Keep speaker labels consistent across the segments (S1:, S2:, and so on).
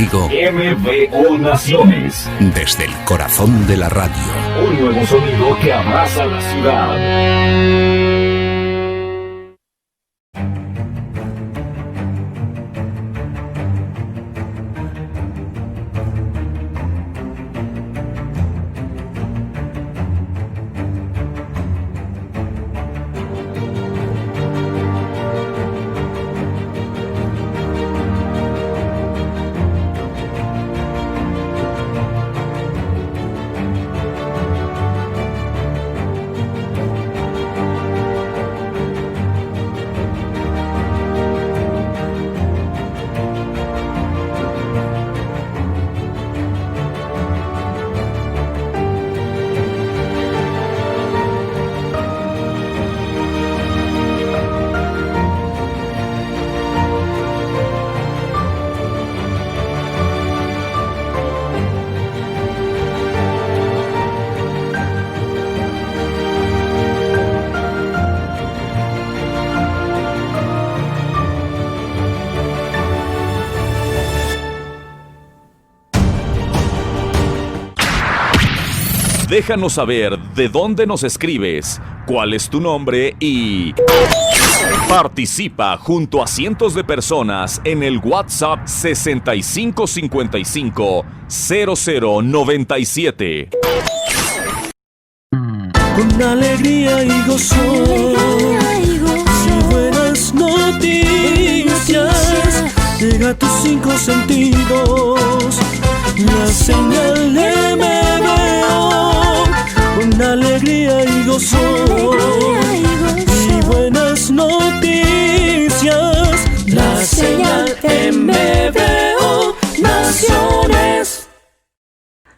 S1: contigo
S2: MVO Naciones.
S1: Desde el corazón de la radio.
S2: Un nuevo sonido que abraza la ciudad.
S3: Déjanos saber de dónde nos escribes, cuál es tu nombre y participa junto a cientos de personas en el WhatsApp 6555-0097.
S4: Con alegría y gozo y buenas noticias llega a tus 5 sentidos la señal de me veo. Con alegría y gozo y buenas noticias la señal MVO Naciones.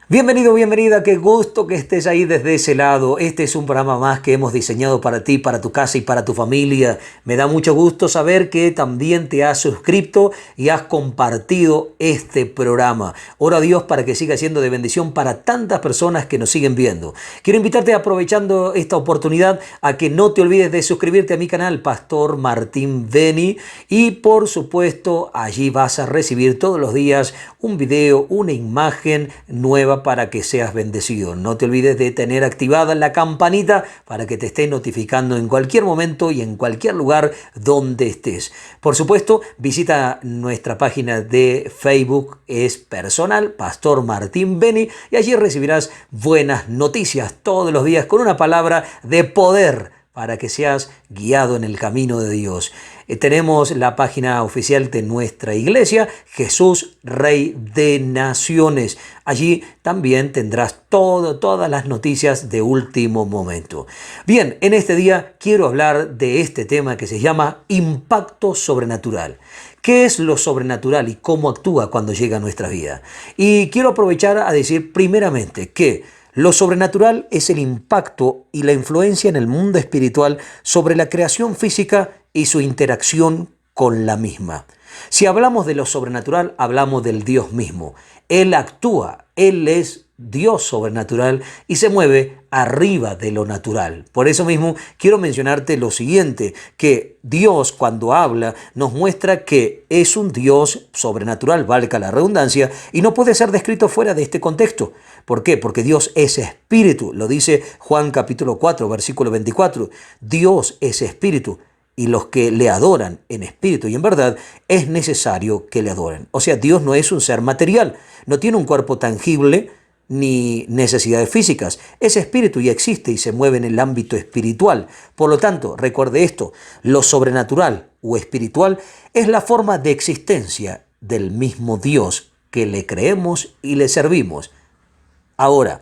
S5: Bienvenido, bienvenida, qué gusto que estés ahí desde ese lado. Este es un programa más que hemos diseñado para ti, para tu casa y para tu familia. Me da mucho gusto saber que también te has suscrito y has compartido este programa. Oro a Dios para que siga siendo de bendición para tantas personas que nos siguen viendo. Quiero invitarte, aprovechando esta oportunidad, a que no te olvides de suscribirte a mi canal, Pastor Martín Beni, y por supuesto allí vas a recibir todos los días un video, una imagen nueva para que seas bendecido. No te olvides de tener activada la campanita para que te esté notificando en cualquier momento y en cualquier lugar donde estés. Por supuesto, visita nuestra página de Facebook, es personal, Pastor Martín Beni, y allí recibirás buenas noticias todos los días con una palabra de poder para que seas guiado en el camino de Dios. Tenemos la página oficial de nuestra iglesia, Jesús Rey de Naciones. Allí también tendrás todas las noticias de último momento. Bien, en este día quiero hablar de este tema que se llama impacto sobrenatural. ¿Qué es lo sobrenatural y cómo actúa cuando llega a nuestra vida? Y quiero aprovechar a decir primeramente que lo sobrenatural es el impacto y la influencia en el mundo espiritual sobre la creación física y su interacción con la misma. Si hablamos de lo sobrenatural, hablamos del Dios mismo. Él actúa, Él es Dios sobrenatural y se mueve arriba de lo natural. Por eso mismo quiero mencionarte lo siguiente, que Dios cuando habla nos muestra que es un Dios sobrenatural, valga la redundancia, y no puede ser descrito fuera de este contexto. ¿Por qué? Porque Dios es espíritu, lo dice Juan capítulo 4, versículo 24. Dios es espíritu y los que le adoran en espíritu y en verdad es necesario que le adoren. O sea, Dios no es un ser material, no tiene un cuerpo tangible ni necesidades físicas. Es espíritu y existe y se mueve en el ámbito espiritual. Por lo tanto, recuerde esto, lo sobrenatural o espiritual es la forma de existencia del mismo Dios que le creemos y le servimos. Ahora,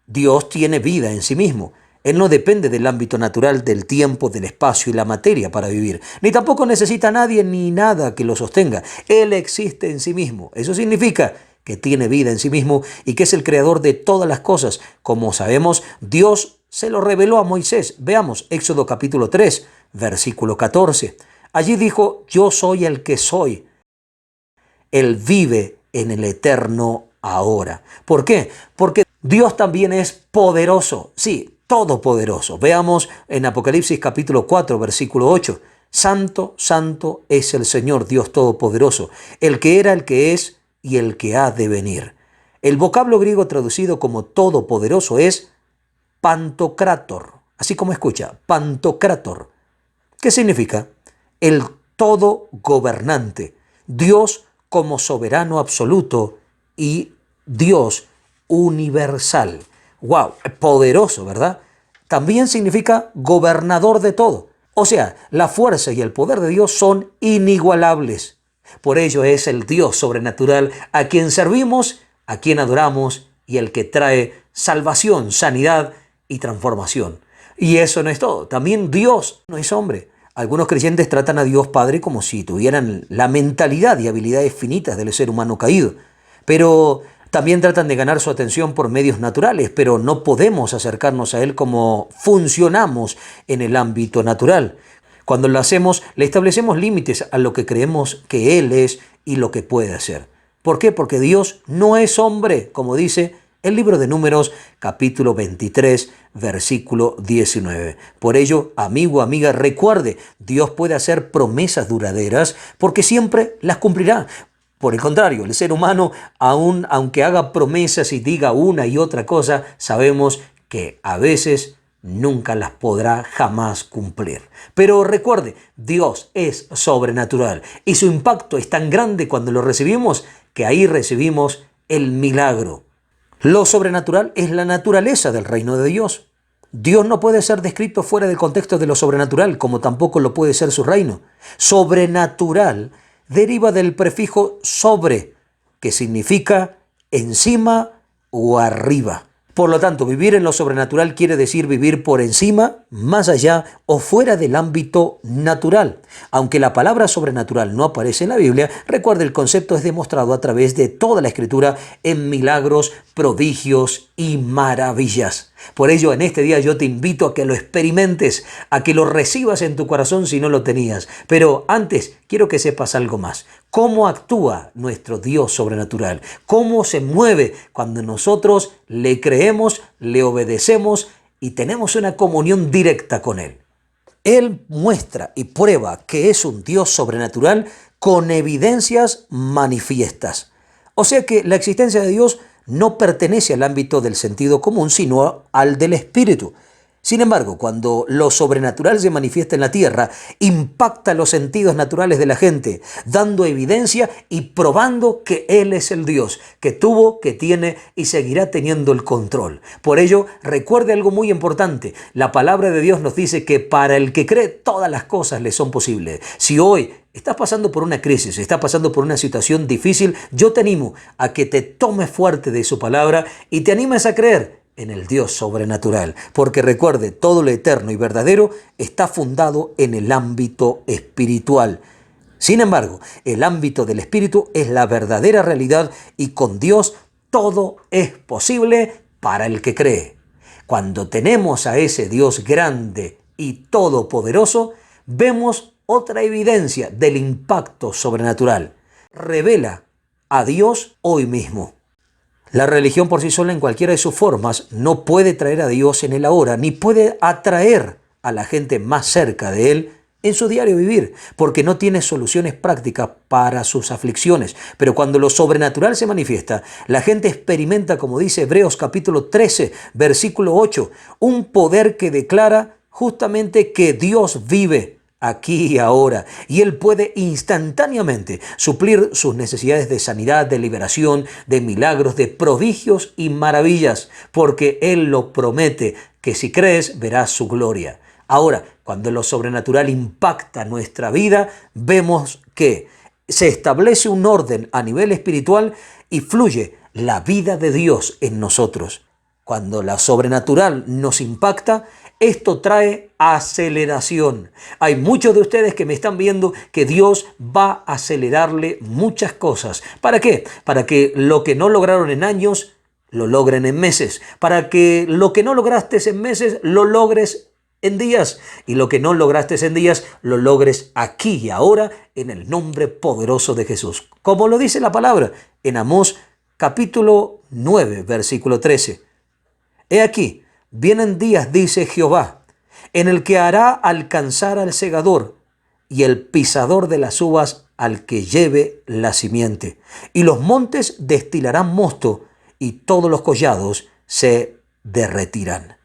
S5: Dios tiene vida en sí mismo. Él no depende del ámbito natural, del tiempo, del espacio y la materia para vivir. Ni tampoco necesita a nadie ni nada que lo sostenga. Él existe en sí mismo. Eso significa que tiene vida en sí mismo y que es el creador de todas las cosas. Como sabemos, Dios se lo reveló a Moisés. Veamos Éxodo capítulo 3, versículo 14. Allí dijo, yo soy el que soy. Él vive en el eterno ahora. ¿Por qué? Porque Dios también es poderoso. Sí, todopoderoso. Veamos en Apocalipsis capítulo 4, versículo 8. Santo, santo es el Señor Dios Todopoderoso, el que era, el que es y el que ha de venir. El vocablo griego traducido como todopoderoso es Pantocrátor, así como escucha, Pantocrátor. ¿Qué significa? El todo gobernante, Dios como soberano absoluto y Dios universal. ¡Wow! Poderoso, ¿verdad? También significa gobernador de todo. O sea, la fuerza y el poder de Dios son inigualables. Por ello es el Dios sobrenatural a quien servimos, a quien adoramos y el que trae salvación, sanidad y transformación. Y eso no es todo. También Dios no es hombre. Algunos creyentes tratan a Dios Padre como si tuvieran la mentalidad y habilidades finitas del ser humano caído. Pero también tratan de ganar su atención por medios naturales, pero no podemos acercarnos a Él como funcionamos en el ámbito natural. Cuando lo hacemos, le establecemos límites a lo que creemos que Él es y lo que puede hacer. ¿Por qué? Porque Dios no es hombre, como dice el libro de Números, capítulo 23, versículo 19. Por ello, amigo, amiga, recuerde, Dios puede hacer promesas duraderas porque siempre las cumplirá. Por el contrario, el ser humano, aunque haga promesas y diga una y otra cosa, sabemos que a veces nunca las podrá jamás cumplir. Pero recuerde, Dios es sobrenatural y su impacto es tan grande cuando lo recibimos que ahí recibimos el milagro. Lo sobrenatural es la naturaleza del reino de Dios. Dios no puede ser descrito fuera del contexto de lo sobrenatural, como tampoco lo puede ser su reino. Sobrenatural deriva del prefijo sobre, que significa encima o arriba. Por lo tanto, vivir en lo sobrenatural quiere decir vivir por encima, más allá o fuera del ámbito natural. Aunque la palabra sobrenatural no aparece en la Biblia, recuerde, el concepto es demostrado a través de toda la Escritura en milagros, prodigios y maravillas. Por ello, en este día yo te invito a que lo experimentes, a que lo recibas en tu corazón si no lo tenías. Pero antes, quiero que sepas algo más. ¿Cómo actúa nuestro Dios sobrenatural? ¿Cómo se mueve cuando nosotros le creemos, le obedecemos y tenemos una comunión directa con Él? Él muestra y prueba que es un Dios sobrenatural con evidencias manifiestas. O sea que la existencia de Dios no pertenece al ámbito del sentido común, sino al del espíritu. Sin embargo, cuando lo sobrenatural se manifiesta en la tierra, impacta los sentidos naturales de la gente, dando evidencia y probando que Él es el Dios, que tuvo, que tiene y seguirá teniendo el control. Por ello, recuerde algo muy importante. La palabra de Dios nos dice que para el que cree, todas las cosas le son posibles. Si hoy estás pasando por una crisis, estás pasando por una situación difícil, yo te animo a que te tomes fuerte de su palabra y te animes a creer en el Dios sobrenatural, porque recuerde, todo lo eterno y verdadero está fundado en el ámbito espiritual. Sin embargo, el ámbito del espíritu es la verdadera realidad y con Dios todo es posible para el que cree. Cuando tenemos a ese Dios grande y todopoderoso, vemos otra evidencia del impacto sobrenatural. Revela a Dios hoy mismo. La religión por sí sola en cualquiera de sus formas no puede traer a Dios en el ahora, ni puede atraer a la gente más cerca de Él en su diario vivir, porque no tiene soluciones prácticas para sus aflicciones. Pero cuando lo sobrenatural se manifiesta, la gente experimenta, como dice Hebreos capítulo 13, versículo 8, un poder que declara justamente que Dios vive aquí y ahora, y Él puede instantáneamente suplir sus necesidades de sanidad, de liberación, de milagros, de prodigios y maravillas, porque Él lo promete, que si crees verás su gloria. Ahora, cuando lo sobrenatural impacta nuestra vida, vemos que se establece un orden a nivel espiritual y fluye la vida de Dios en nosotros. Cuando la sobrenatural nos impacta, esto trae aceleración. Hay muchos de ustedes que me están viendo que Dios va a acelerarle muchas cosas. ¿Para qué? Para que lo que no lograron en años, lo logren en meses. Para que lo que no lograste en meses, lo logres en días. Y lo que no lograste en días, lo logres aquí y ahora en el nombre poderoso de Jesús. Como lo dice la palabra en Amós capítulo 9, versículo 13. He aquí, vienen días, dice Jehová, en el que hará alcanzar al segador y el pisador de las uvas al que lleve la simiente. Y los montes destilarán mosto, y todos los collados se derretirán.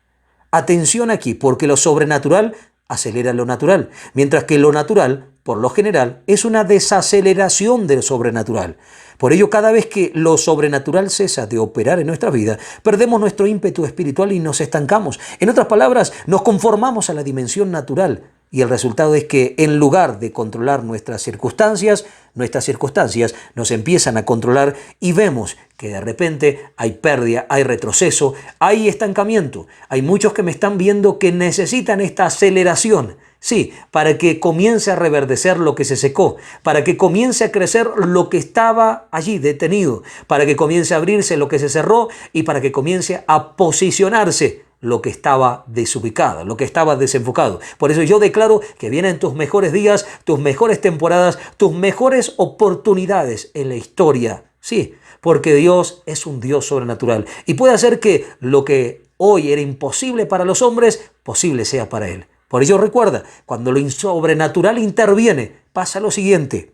S5: Atención aquí, porque lo sobrenatural acelera lo natural, mientras que lo natural, por lo general, es una desaceleración de lo sobrenatural. Por ello, cada vez que lo sobrenatural cesa de operar en nuestra vida, perdemos nuestro ímpetu espiritual y nos estancamos. En otras palabras, nos conformamos a la dimensión natural. Y el resultado es que en lugar de controlar nuestras circunstancias nos empiezan a controlar y vemos que de repente hay pérdida, hay retroceso, hay estancamiento. Hay muchos que me están viendo que necesitan esta aceleración. Sí, para que comience a reverdecer lo que se secó, para que comience a crecer lo que estaba allí detenido, para que comience a abrirse lo que se cerró y para que comience a posicionarse lo que estaba desubicado, lo que estaba desenfocado. Por eso yo declaro que vienen tus mejores días, tus mejores temporadas, tus mejores oportunidades en la historia. Sí, porque Dios es un Dios sobrenatural y puede hacer que lo que hoy era imposible para los hombres, posible sea para Él. Por ello recuerda, cuando lo sobrenatural interviene, pasa lo siguiente.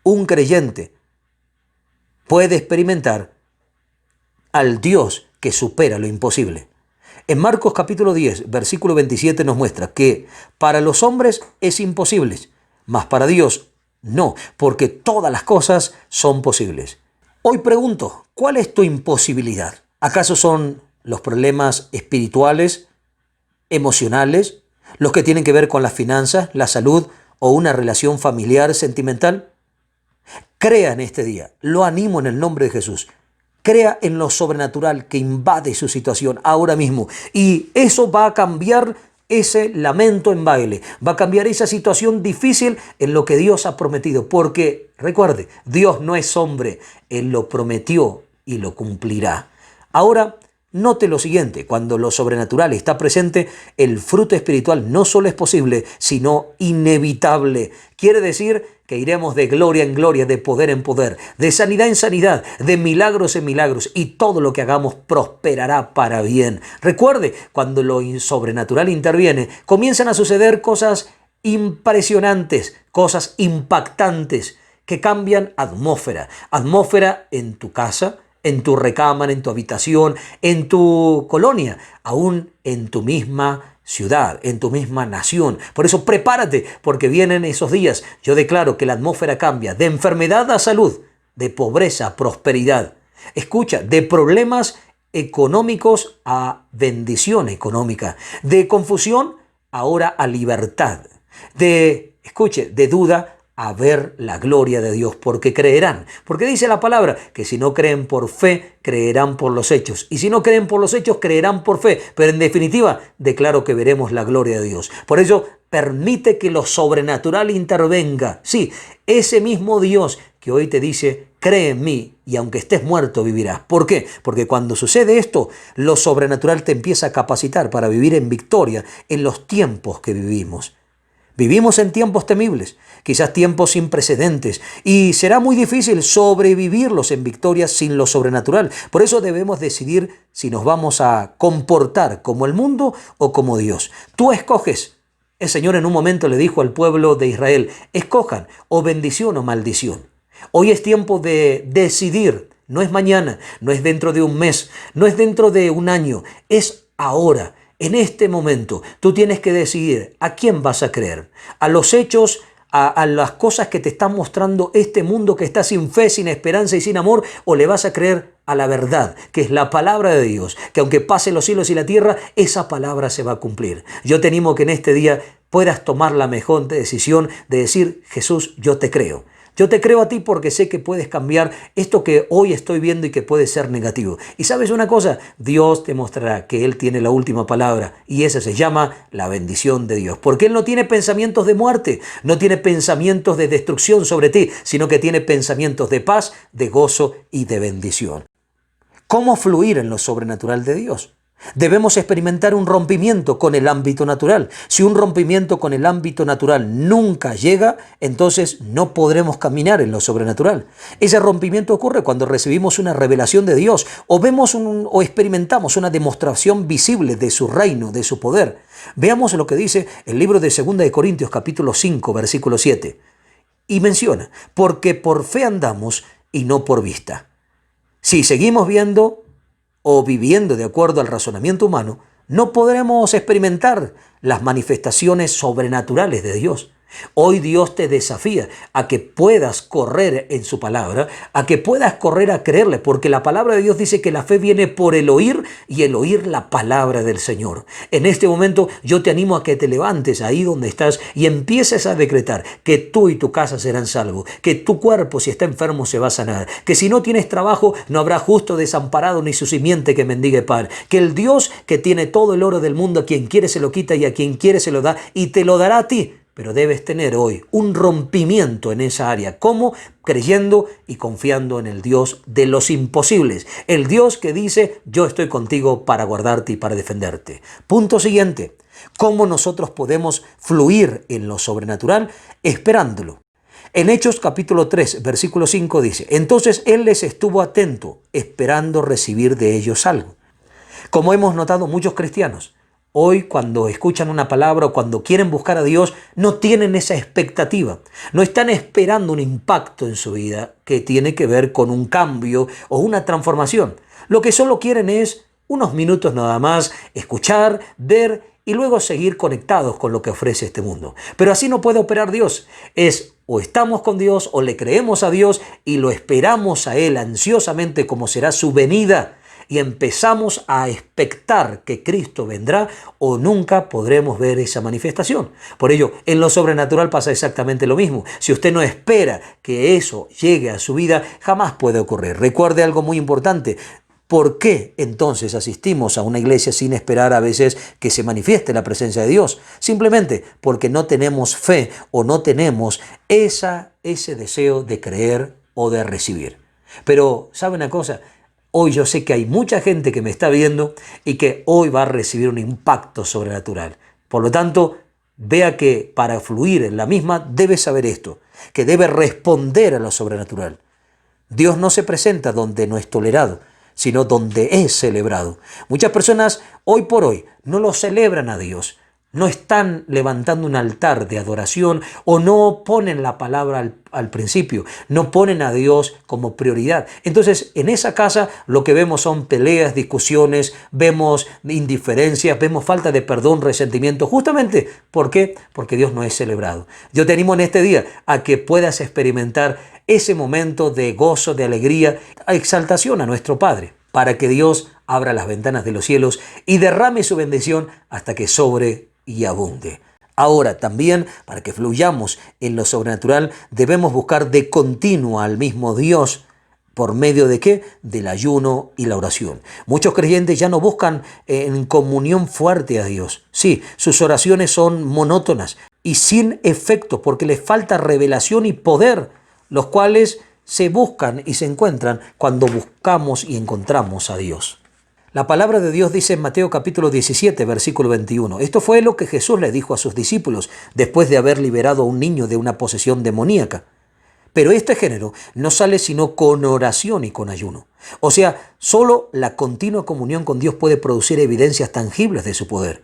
S5: Un creyente puede experimentar al Dios que supera lo imposible. En Marcos capítulo 10, versículo 27 nos muestra que para los hombres es imposible, mas para Dios no, porque todas las cosas son posibles. Hoy pregunto, ¿cuál es tu imposibilidad? ¿Acaso son los problemas espirituales, emocionales, los que tienen que ver con las finanzas, la salud o una relación familiar, sentimental? Crea en este día, lo animo en el nombre de Jesús. Crea en lo sobrenatural que invade su situación ahora mismo y eso va a cambiar ese lamento en baile, va a cambiar esa situación difícil en lo que Dios ha prometido, porque recuerde, Dios no es hombre, Él lo prometió y lo cumplirá. Ahora, note lo siguiente, cuando lo sobrenatural está presente, el fruto espiritual no solo es posible, sino inevitable. Quiere decir que iremos de gloria en gloria, de poder en poder, de sanidad en sanidad, de milagros en milagros, y todo lo que hagamos prosperará para bien. Recuerde, cuando lo sobrenatural interviene, comienzan a suceder cosas impresionantes, cosas impactantes, que cambian atmósfera. Atmósfera en tu casa, en tu recámara, en tu habitación, en tu colonia, aún en tu misma ciudad, en tu misma nación. Por eso prepárate, porque vienen esos días. Yo declaro que la atmósfera cambia de enfermedad a salud, de pobreza a prosperidad. Escucha, de problemas económicos a bendición económica, de confusión ahora a libertad, de duda a ver la gloria de Dios, porque creerán. Porque dice la palabra que si no creen por fe, creerán por los hechos. Y si no creen por los hechos, creerán por fe. Pero en definitiva, declaro que veremos la gloria de Dios. Por ello, permite que lo sobrenatural intervenga. Sí, ese mismo Dios que hoy te dice, cree en mí y aunque estés muerto vivirás. ¿Por qué? Porque cuando sucede esto, lo sobrenatural te empieza a capacitar para vivir en victoria en los tiempos que vivimos. Vivimos en tiempos temibles, quizás tiempos sin precedentes, y será muy difícil sobrevivirlos en victoria sin lo sobrenatural. Por eso debemos decidir si nos vamos a comportar como el mundo o como Dios. Tú escoges. El Señor en un momento le dijo al pueblo de Israel, escojan o bendición o maldición. Hoy es tiempo de decidir, no es mañana, no es dentro de un mes, no es dentro de un año, es ahora. En este momento, tú tienes que decidir a quién vas a creer, a los hechos, a las cosas que te están mostrando este mundo que está sin fe, sin esperanza y sin amor, o le vas a creer a la verdad, que es la palabra de Dios, que aunque pasen los cielos y la tierra, esa palabra se va a cumplir. Yo te animo que en este día puedas tomar la mejor decisión de decir, Jesús, yo te creo. Yo te creo a ti porque sé que puedes cambiar esto que hoy estoy viendo y que puede ser negativo. Y ¿sabes una cosa? Dios te mostrará que Él tiene la última palabra y esa se llama la bendición de Dios. Porque Él no tiene pensamientos de muerte, no tiene pensamientos de destrucción sobre ti, sino que tiene pensamientos de paz, de gozo y de bendición. ¿Cómo fluir en lo sobrenatural de Dios? Debemos experimentar un rompimiento con el ámbito natural. Si un rompimiento con el ámbito natural nunca llega, entonces no podremos caminar en lo sobrenatural. Ese rompimiento ocurre cuando recibimos una revelación de Dios o vemos o experimentamos una demostración visible de su reino, de su poder. Veamos lo que dice el libro de 2 de Corintios capítulo 5, versículo 7. Y menciona, porque por fe andamos y no por vista. Si seguimos viendo o viviendo de acuerdo al razonamiento humano, no podremos experimentar las manifestaciones sobrenaturales de Dios. Hoy Dios te desafía a que puedas correr en su palabra, a que puedas correr a creerle, porque la palabra de Dios dice que la fe viene por el oír y el oír la palabra del Señor. En este momento yo te animo a que te levantes ahí donde estás y empieces a decretar que tú y tu casa serán salvos, que tu cuerpo si está enfermo se va a sanar, que si no tienes trabajo no habrá justo desamparado ni su simiente que mendigue pan, que el Dios que tiene todo el oro del mundo a quien quiere se lo quita y a quien quiere se lo da y te lo dará a ti. Pero debes tener hoy un rompimiento en esa área. ¿Cómo? Creyendo y confiando en el Dios de los imposibles. El Dios que dice, yo estoy contigo para guardarte y para defenderte. Punto siguiente. ¿Cómo nosotros podemos fluir en lo sobrenatural? Esperándolo. En Hechos capítulo 3, versículo 5 dice, entonces Él les estuvo atento, esperando recibir de ellos algo. Como hemos notado muchos cristianos, hoy cuando escuchan una palabra o cuando quieren buscar a Dios, no tienen esa expectativa. No están esperando un impacto en su vida que tiene que ver con un cambio o una transformación. Lo que solo quieren es unos minutos nada más, escuchar, ver y luego seguir conectados con lo que ofrece este mundo. Pero así no puede operar Dios. Es o estamos con Dios o le creemos a Dios y lo esperamos a Él ansiosamente como será su venida. Y empezamos a expectar que Cristo vendrá o nunca podremos ver esa manifestación. Por ello, en lo sobrenatural pasa exactamente lo mismo. Si usted no espera que eso llegue a su vida, jamás puede ocurrir. Recuerde algo muy importante. ¿Por qué entonces asistimos a una iglesia sin esperar a veces que se manifieste la presencia de Dios? Simplemente porque no tenemos fe o no tenemos ese deseo de creer o de recibir. Pero, ¿sabe una cosa? Hoy yo sé que hay mucha gente que me está viendo y que hoy va a recibir un impacto sobrenatural. Por lo tanto, vea que para fluir en la misma debe saber esto, que debe responder a lo sobrenatural. Dios no se presenta donde no es tolerado, sino donde es celebrado. Muchas personas hoy por hoy no lo celebran a Dios. No están levantando un altar de adoración o no ponen la palabra al principio, no ponen a Dios como prioridad. Entonces, en esa casa lo que vemos son peleas, discusiones, vemos indiferencias, vemos falta de perdón, resentimiento. Justamente, ¿por qué? Porque Dios no es celebrado. Yo te animo en este día a que puedas experimentar ese momento de gozo, de alegría, exaltación a nuestro Padre, para que Dios abra las ventanas de los cielos y derrame su bendición hasta que sobre y abunde. Ahora también, para que fluyamos en lo sobrenatural, debemos buscar de continuo al mismo Dios. ¿Por medio de qué? Del ayuno y la oración. Muchos creyentes ya no buscan en comunión fuerte a Dios. Sí, sus oraciones son monótonas y sin efecto porque les falta revelación y poder, los cuales se buscan y se encuentran cuando buscamos y encontramos a Dios. La palabra de Dios dice en Mateo capítulo 17, versículo 21. Esto fue lo que Jesús le dijo a sus discípulos después de haber liberado a un niño de una posesión demoníaca. Pero este género no sale sino con oración y con ayuno. O sea, solo la continua comunión con Dios puede producir evidencias tangibles de su poder.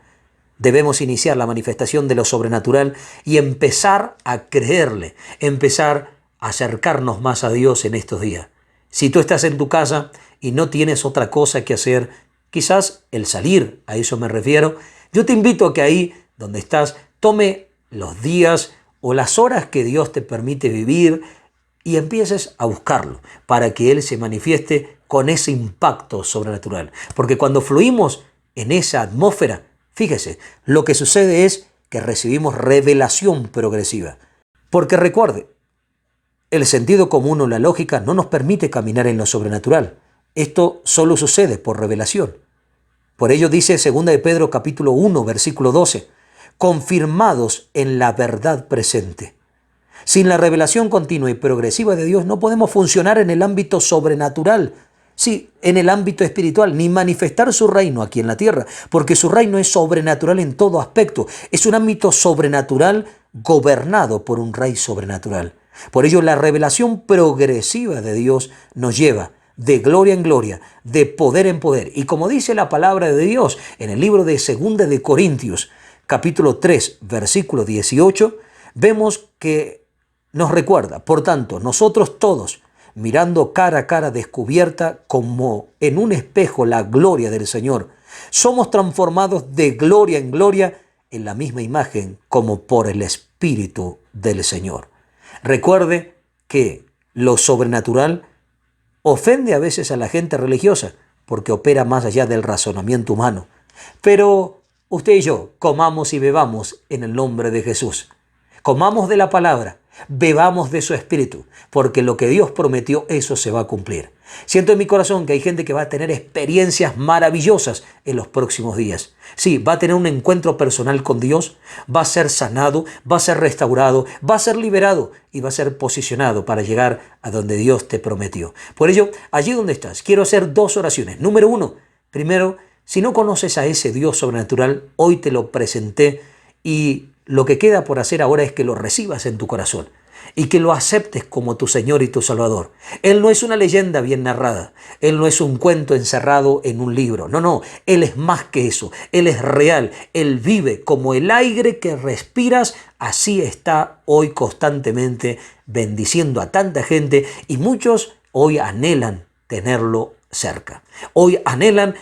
S5: Debemos iniciar la manifestación de lo sobrenatural y empezar a creerle, empezar a acercarnos más a Dios en estos días. Si tú estás en tu casa y no tienes otra cosa que hacer, quizás el salir, a eso me refiero, yo te invito a que ahí donde estás tome los días o las horas que Dios te permite vivir y empieces a buscarlo para que Él se manifieste con ese impacto sobrenatural. Porque cuando fluimos en esa atmósfera, fíjese, lo que sucede es que recibimos revelación progresiva. Porque recuerde, el sentido común o la lógica no nos permite caminar en lo sobrenatural. Esto solo sucede por revelación. Por ello dice 2 de Pedro capítulo 1, versículo 12, confirmados en la verdad presente. Sin la revelación continua y progresiva de Dios no podemos funcionar en el ámbito sobrenatural. Sí, en el ámbito espiritual, ni manifestar su reino aquí en la tierra, porque su reino es sobrenatural en todo aspecto. Es un ámbito sobrenatural gobernado por un rey sobrenatural. Por ello, la revelación progresiva de Dios nos lleva de gloria en gloria, de poder en poder. Y como dice la palabra de Dios en el libro de 2 de Corintios, capítulo 3, versículo 18, vemos que nos recuerda, por tanto, nosotros todos, mirando cara a cara descubierta como en un espejo la gloria del Señor, somos transformados de gloria en gloria en la misma imagen como por el Espíritu del Señor. Recuerde que lo sobrenatural ofende a veces a la gente religiosa porque opera más allá del razonamiento humano. Pero usted y yo comamos y bebamos en el nombre de Jesús. Comamos de la palabra, bebamos de su espíritu, porque lo que Dios prometió, eso se va a cumplir. Siento en mi corazón que hay gente que va a tener experiencias maravillosas en los próximos días. Sí, va a tener un encuentro personal con Dios, va a ser sanado, va a ser restaurado, va a ser liberado y va a ser posicionado para llegar a donde Dios te prometió. Por ello, allí donde estás, quiero hacer 2 oraciones. Número 1, primero, si no conoces a ese Dios sobrenatural, hoy te lo presenté y lo que queda por hacer ahora es que lo recibas en tu corazón y que lo aceptes como tu Señor y tu Salvador. Él no es una leyenda bien narrada. Él no es un cuento encerrado en un libro. No. Él es más que eso. Él es real. Él vive como el aire que respiras. Así está hoy constantemente bendiciendo a tanta gente y muchos hoy anhelan tenerlo cerca. Hoy anhelan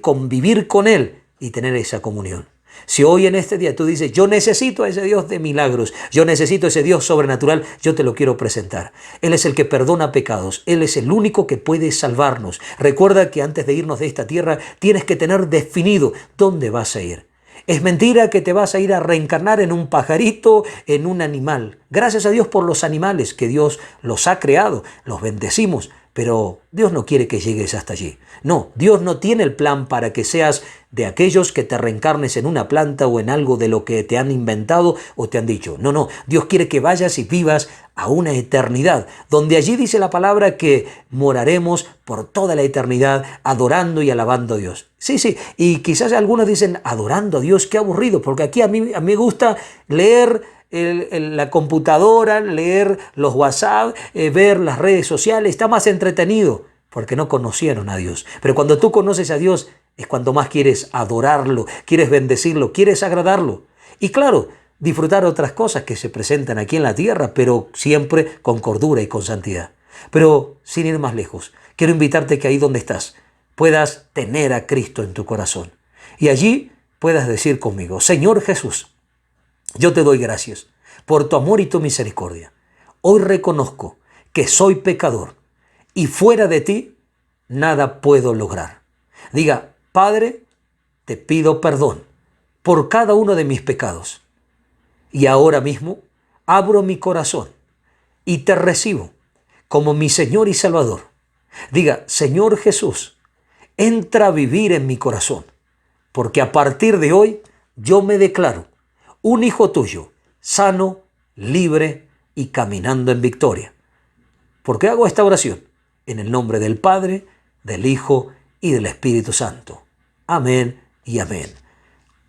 S5: convivir con Él y tener esa comunión. Si hoy en este día tú dices, yo necesito a ese Dios de milagros, yo necesito a ese Dios sobrenatural, yo te lo quiero presentar. Él es el que perdona pecados, Él es el único que puede salvarnos. Recuerda que antes de irnos de esta tierra tienes que tener definido dónde vas a ir. Es mentira que te vas a ir a reencarnar en un pajarito, en un animal. Gracias a Dios por los animales que Dios los ha creado, los bendecimos. Pero Dios no quiere que llegues hasta allí. No, Dios no tiene el plan para que seas de aquellos que te reencarnes en una planta o en algo de lo que te han inventado o te han dicho. No, Dios quiere que vayas y vivas a una eternidad, donde allí dice la palabra que moraremos por toda la eternidad adorando y alabando a Dios. Sí, y quizás algunos dicen, adorando a Dios, qué aburrido, porque aquí a mí me gusta leer la computadora, leer los WhatsApp, ver las redes sociales, está más entretenido porque no conocieron a Dios. Pero cuando tú conoces a Dios es cuando más quieres adorarlo, quieres bendecirlo, quieres agradarlo. Y claro, disfrutar otras cosas que se presentan aquí en la tierra, pero siempre con cordura y con santidad. Pero sin ir más lejos, quiero invitarte que ahí donde estás puedas tener a Cristo en tu corazón. Y allí puedas decir conmigo, Señor Jesús, yo te doy gracias por tu amor y tu misericordia. Hoy reconozco que soy pecador y fuera de ti nada puedo lograr. Diga, Padre, te pido perdón por cada uno de mis pecados. Y ahora mismo abro mi corazón y te recibo como mi Señor y Salvador. Diga, Señor Jesús, entra a vivir en mi corazón, porque a partir de hoy yo me declaro un hijo tuyo, sano, libre y caminando en victoria. ¿Por qué hago esta oración? En el nombre del Padre, del Hijo y del Espíritu Santo. Amén y amén.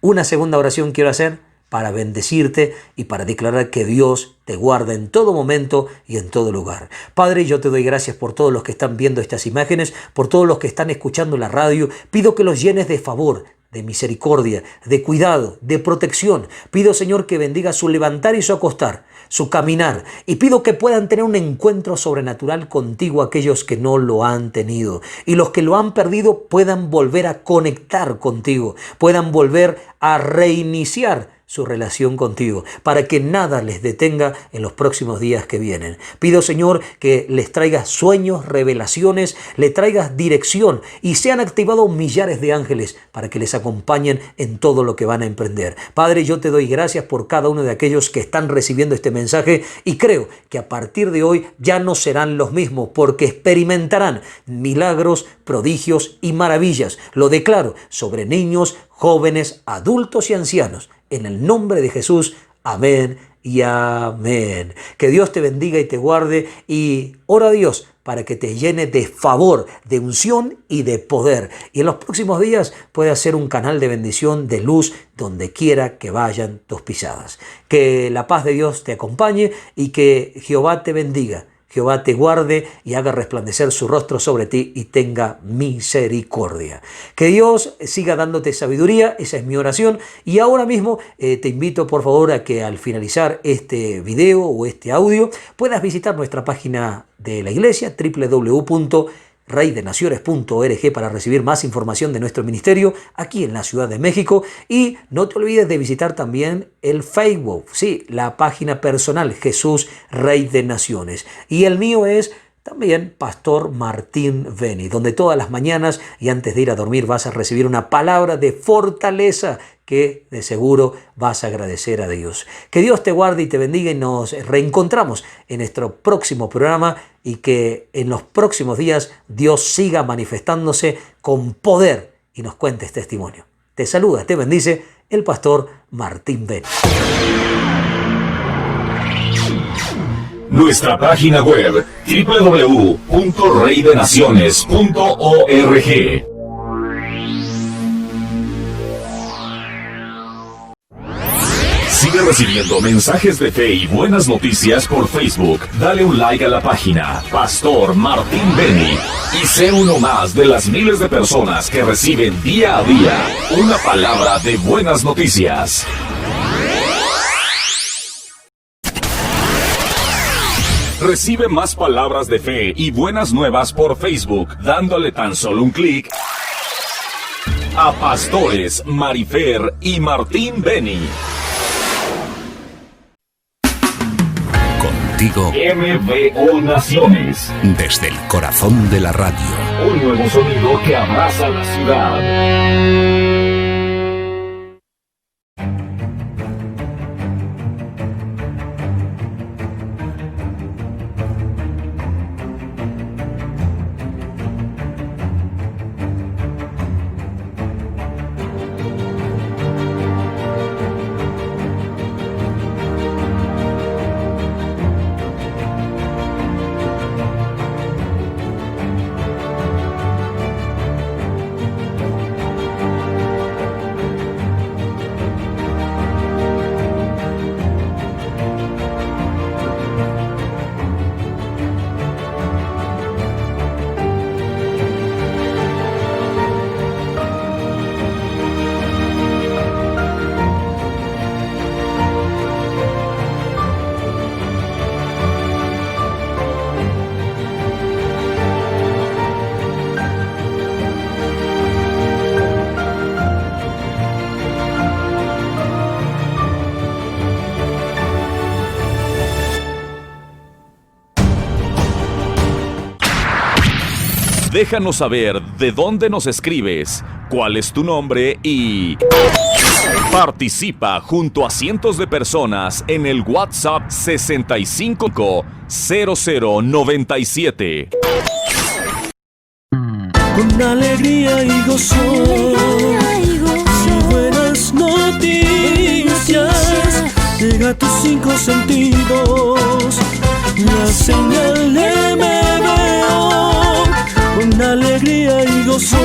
S5: Una segunda oración quiero hacer para bendecirte y para declarar que Dios te guarda en todo momento y en todo lugar. Padre, yo te doy gracias por todos los que están viendo estas imágenes, por todos los que están escuchando la radio. Pido que los llenes de favor, de misericordia, de cuidado, de protección. Pido, Señor, que bendiga su levantar y su acostar, su caminar. Y pido que puedan tener un encuentro sobrenatural contigo aquellos que no lo han tenido. Y los que lo han perdido puedan volver a conectar contigo, puedan volver a reiniciar su relación contigo, para que nada les detenga en los próximos días que vienen. Pido, Señor, que les traigas sueños, revelaciones, le traigas dirección y sean activados millares de ángeles para que les acompañen en todo lo que van a emprender. Padre, yo te doy gracias por cada uno de aquellos que están recibiendo este mensaje y creo que a partir de hoy ya no serán los mismos porque experimentarán milagros, prodigios y maravillas. Lo declaro sobre niños, jóvenes, adultos y ancianos. En el nombre de Jesús, amén y amén. Que Dios te bendiga y te guarde, y ora a Dios para que te llene de favor, de unción y de poder. Y en los próximos días puedas ser un canal de bendición, de luz, donde quiera que vayan tus pisadas. Que la paz de Dios te acompañe y que Jehová te bendiga. Jehová te guarde y haga resplandecer su rostro sobre ti y tenga misericordia. Que Dios siga dándote sabiduría, esa es mi oración. Y ahora mismo te invito por favor a que al finalizar este video o este audio puedas visitar nuestra página de la iglesia, www.reydenaciones.org, para recibir más información de nuestro ministerio aquí en la Ciudad de México. Y no te olvides de visitar también el Facebook, sí, la página personal Jesús Rey de Naciones. Y el mío es también Pastor Martín Beni, donde todas las mañanas y antes de ir a dormir vas a recibir una palabra de fortaleza que de seguro vas a agradecer a Dios. Que Dios te guarde y te bendiga, y nos reencontramos en nuestro próximo programa, y que en los próximos días Dios siga manifestándose con poder y nos cuentes testimonio. Te saluda, te bendice el Pastor Martín Beni.
S2: Nuestra página web www.reydenaciones.org. Sigue recibiendo mensajes de fe y buenas noticias por Facebook. Dale un like a la página Pastor Martín Beni y sé uno más de las miles de personas que reciben día a día una palabra de buenas noticias. Recibe más palabras de fe y buenas nuevas por Facebook, dándole tan solo un clic a Pastores Marifer y Martín Beni.
S1: Contigo,
S2: MVO Naciones.
S1: desde el corazón de la radio.
S2: Un nuevo sonido que abraza la ciudad.
S3: Déjanos saber de dónde nos escribes, cuál es tu nombre y participa junto a cientos de personas en el WhatsApp 650097.
S4: Con alegría y gozo, y buenas noticias, llega a tus 5 sentidos, la señal de me veo. Con alegría y gozo,